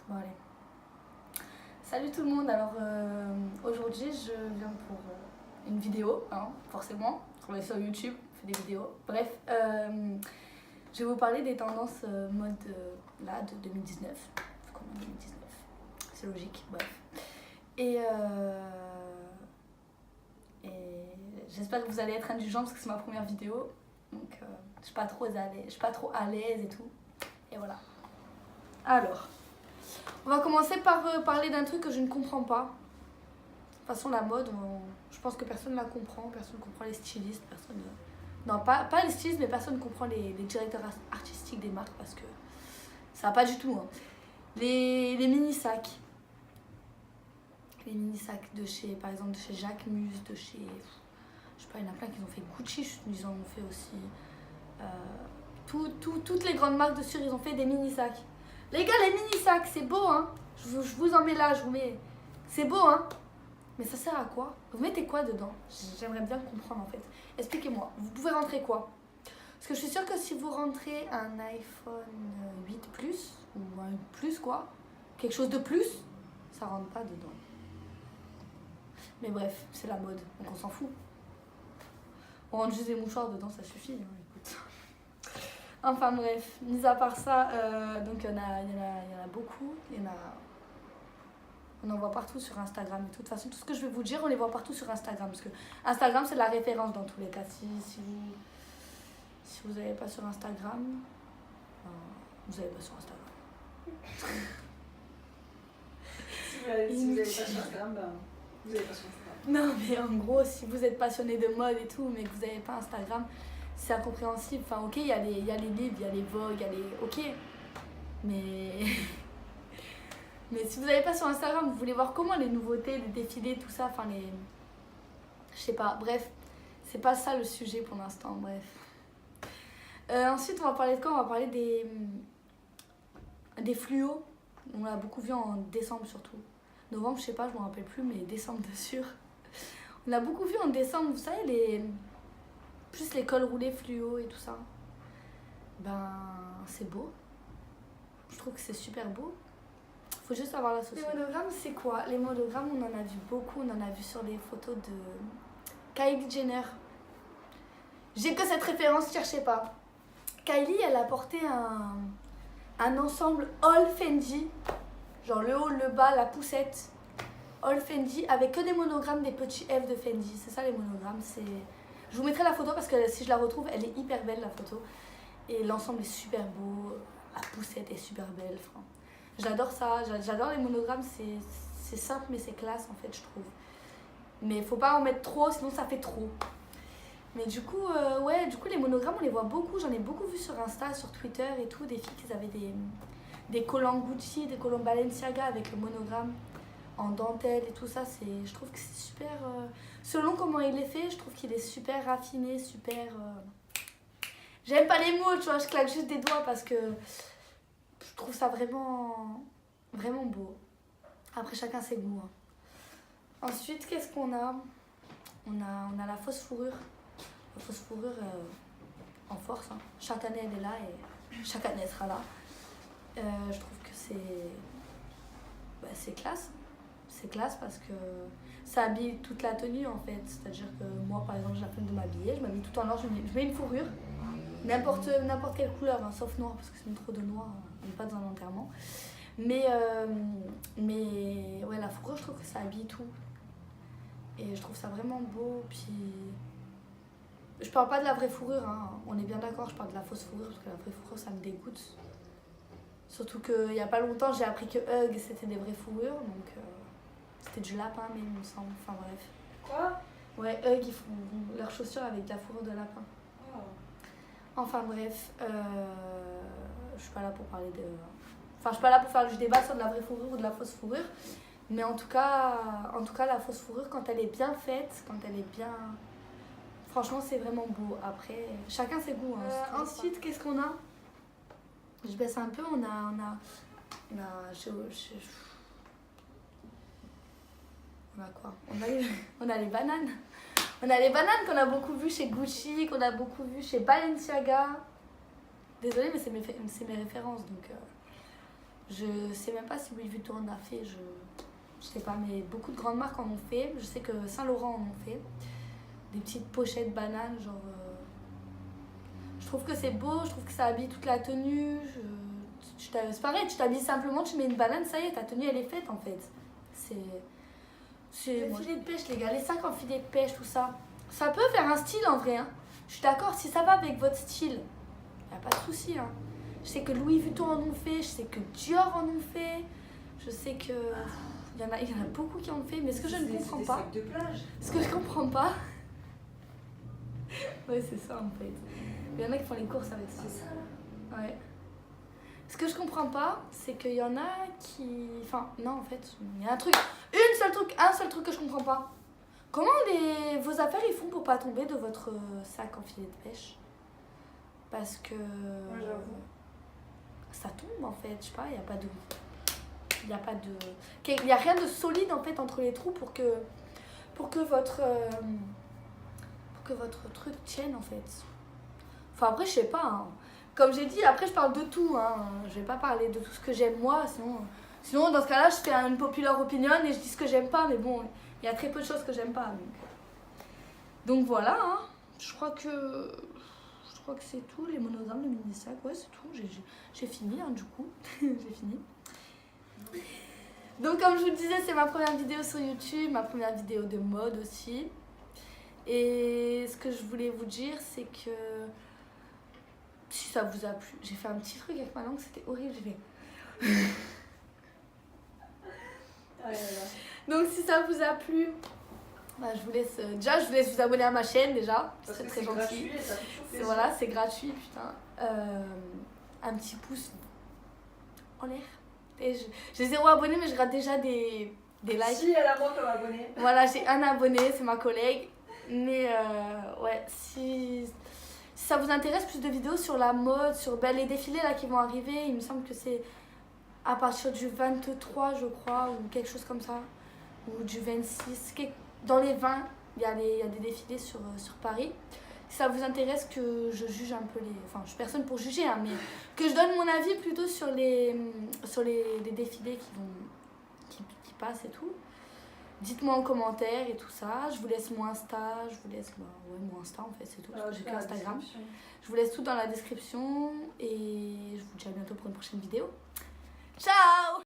Bon, allez. Salut tout le monde, alors aujourd'hui je viens pour une vidéo, hein, forcément. On est sur YouTube, on fait des vidéos. Bref, je vais vous parler des tendances mode là de 2019. Comment 2019 c'est logique, bref. Et j'espère que vous allez être indulgents parce que c'est ma première vidéo. Donc je suis pas trop à l'aise et tout. Et voilà. Alors, on va commencer par parler d'un truc que je ne comprends pas. De toute façon, la mode, je pense que personne ne la comprend. Personne ne comprend les stylistes. Personne, non, pas les stylistes, mais personne ne comprend les directeurs artistiques des marques parce que ça va pas du tout. Hein. Les mini-sacs. Les mini-sacs de chez, par exemple, de chez Jacquemus, de chez... Je sais pas, il y en a plein qui ont fait Gucci, ils en ont fait aussi. Toutes les grandes marques de sûr, ils ont fait des mini-sacs. Les gars, les mini-sacs, c'est beau, hein. Je vous en mets là, je vous mets... C'est beau, hein. Mais ça sert à quoi? Vous mettez quoi dedans? J'aimerais bien comprendre, en fait. Expliquez-moi. Vous pouvez rentrer quoi? Parce que je suis sûre que si vous rentrez un iPhone 8 Plus, ou un Plus, quoi, quelque chose de plus, ça rentre pas dedans. Mais bref, c'est la mode, donc on s'en fout. On rentre juste des mouchoirs dedans, ça suffit, hein, écoute. Enfin bref, mis à part ça, donc il y en a beaucoup, on en voit partout sur Instagram. Et de toute façon, tout ce que je vais vous dire, on les voit partout sur Instagram. Parce que Instagram, c'est la référence dans tous les cas. Si vous n'avez pas sur Instagram, vous n'avez pas sur Instagram. Si vous n'avez pas sur Instagram, vous n'avez pas sur Instagram. Non, mais en gros, si vous êtes passionné de mode et tout, mais que vous n'avez pas Instagram, c'est incompréhensible. Enfin, ok, il y a les livres, il y a les Vogue, il y a les... Ok, mais... mais si vous n'avez pas sur Instagram, vous voulez voir comment les nouveautés, les défilés, tout ça, enfin les... Je sais pas, bref. C'est pas ça le sujet pour l'instant, bref. Ensuite, on va parler de quoi? On va parler des fluos. On l'a beaucoup vu en décembre surtout. Novembre, je sais pas, je me rappelle plus, mais décembre de sûr. On l'a beaucoup vu en décembre, vous savez, plus les cols roulés fluo et tout ça. Ben, c'est beau. Je trouve que c'est super beau. Faut juste savoir l'associer. Les monogrammes, c'est quoi? Les monogrammes, on en a vu beaucoup. On en a vu sur les photos de Kylie Jenner. J'ai que cette référence, cherchez pas. Kylie, elle a porté un ensemble all Fendi. Genre le haut, le bas, la poussette. All Fendi avec que des monogrammes, des petits F de Fendi. C'est ça les monogrammes. Je vous mettrai la photo parce que si je la retrouve, elle est hyper belle la photo. Et l'ensemble est super beau. La poussette est super belle. Enfin, j'adore ça. J'adore les monogrammes. C'est simple mais c'est classe en fait, je trouve. Mais faut pas en mettre trop, sinon ça fait trop. Mais du coup, les monogrammes, on les voit beaucoup. J'en ai beaucoup vu sur Insta, sur Twitter et tout. Des filles qui avaient des collants Gucci, des collants Balenciaga avec le monogramme en dentelle et tout ça. Je trouve que c'est super... selon comment il est fait, je trouve qu'il est super raffiné, super... J'aime pas les mots, tu vois, je claque juste des doigts parce que je trouve ça vraiment, vraiment beau. Après, chacun ses goûts. Hein. Ensuite, qu'est-ce qu'on a? On a la fausse fourrure. La fausse fourrure en force. Hein. Chaque année, elle est là et chaque année, elle sera là. Je trouve que c'est classe. C'est classe parce que ça habille toute la tenue en fait. C'est-à-dire que moi, par exemple, j'ai la flemme de m'habiller. Je m'habille tout en noir, je mets une fourrure. N'importe quelle couleur, hein, sauf noir parce que c'est trop de noir. On n'est pas dans un enterrement. Mais ouais, la fourrure, je trouve que ça habille tout. Et je trouve ça vraiment beau. Puis je parle pas de la vraie fourrure, hein. On est bien d'accord, je parle de la fausse fourrure parce que la vraie fourrure, ça me dégoûte. Surtout qu'il y a pas longtemps, j'ai appris que Hug, c'était des vraies fourrures. Donc c'était du lapin, mais il me semble. Enfin bref. Quoi? Ouais, Hug, ils font leurs chaussures avec de la fourrure de lapin. Oh. Enfin bref, je suis pas là pour parler de... Enfin, je suis pas là pour faire du débat sur de la vraie fourrure ou de la fausse fourrure. Mais en tout cas, la fausse fourrure, quand elle est bien faite, quand elle est bien... Franchement, c'est vraiment beau. Après, chacun ses goûts. Hein. Ensuite, qu'est-ce qu'on a? Je baisse un peu, on a quoi? On a les bananes. On a les bananes qu'on a beaucoup vues chez Gucci, qu'on a beaucoup vues chez Balenciaga. Désolée, mais c'est mes références, donc Je sais même pas si Louis Vuitton en a fait, je sais pas, mais beaucoup de grandes marques en ont fait. Je sais que Saint-Laurent en ont fait. Des petites pochettes bananes, genre. Je trouve que c'est beau, je trouve que ça habille toute la tenue. C'est pareil, tu t'habilles simplement, tu mets une banane, ça y est, ta tenue elle est faite en fait. Les filets de pêche, les gars, les sacs en filet de pêche, tout ça. Ça peut faire un style en vrai. Hein. Je suis d'accord, si ça va avec votre style, y a pas de souci. Hein. Je sais que Louis Vuitton en ont fait, je sais que Dior en ont fait, je sais que. Il y en a beaucoup qui en ont fait, mais ce que je ne comprends pas. Des sacs de plage. Ce que je comprends pas. Ouais, c'est ça en fait. Il y en a qui font les courses avec ça. C'est ça là. Ouais. Ce que je comprends pas, c'est qu'il y en a qui. Enfin, non, en fait, il y a un seul truc que je comprends pas. Comment vos affaires ils font pour pas tomber de votre sac en filet de pêche? Parce que. Ouais, j'avoue. Ça tombe en fait, je sais pas, il y a pas de. Il y a rien de solide en fait entre les trous pour que votre truc tienne en fait. Enfin après je sais pas. Hein. Comme j'ai dit, après je parle de tout. Hein. Je vais pas parler de tout ce que j'aime moi, sinon dans ce cas-là je fais une populaire opinion et je dis ce que j'aime pas. Mais bon, il y a très peu de choses que j'aime pas. Donc voilà. Hein. Je crois que c'est tout. Les monosames, le mini sac, ouais c'est tout. J'ai fini hein, du coup. J'ai fini. Donc comme je vous le disais, c'est ma première vidéo sur YouTube, ma première vidéo de mode aussi. Et ce que je voulais vous dire, c'est que si ça vous a plu, j'ai fait un petit truc avec ma langue, c'était horrible, j'ai fait. Donc si ça vous a plu, bah, je vous laisse vous abonner à ma chaîne déjà, c'est très gentil. Voilà, c'est gratuit, putain. Un petit pouce en l'air. Et j'ai 0 abonné, mais je rate déjà des likes. Si, elle a moi comme abonné. Voilà, j'ai un abonné, c'est ma collègue. Mais ouais, si ça vous intéresse, plus de vidéos sur la mode, sur les défilés là qui vont arriver, il me semble que c'est à partir du 23, je crois, ou quelque chose comme ça. Ou du 26. Dans les 20, il y a des défilés sur Paris. Si ça vous intéresse que je juge un peu Enfin, je suis personne pour juger, hein, mais que je donne mon avis plutôt sur les défilés qui passent et tout. Dites-moi en commentaire et tout ça. Je vous laisse mon Insta. Mon Insta en fait, c'est tout. Parce que j'ai que Instagram. Je vous laisse tout dans la description. Et je vous dis à bientôt pour une prochaine vidéo. Ciao!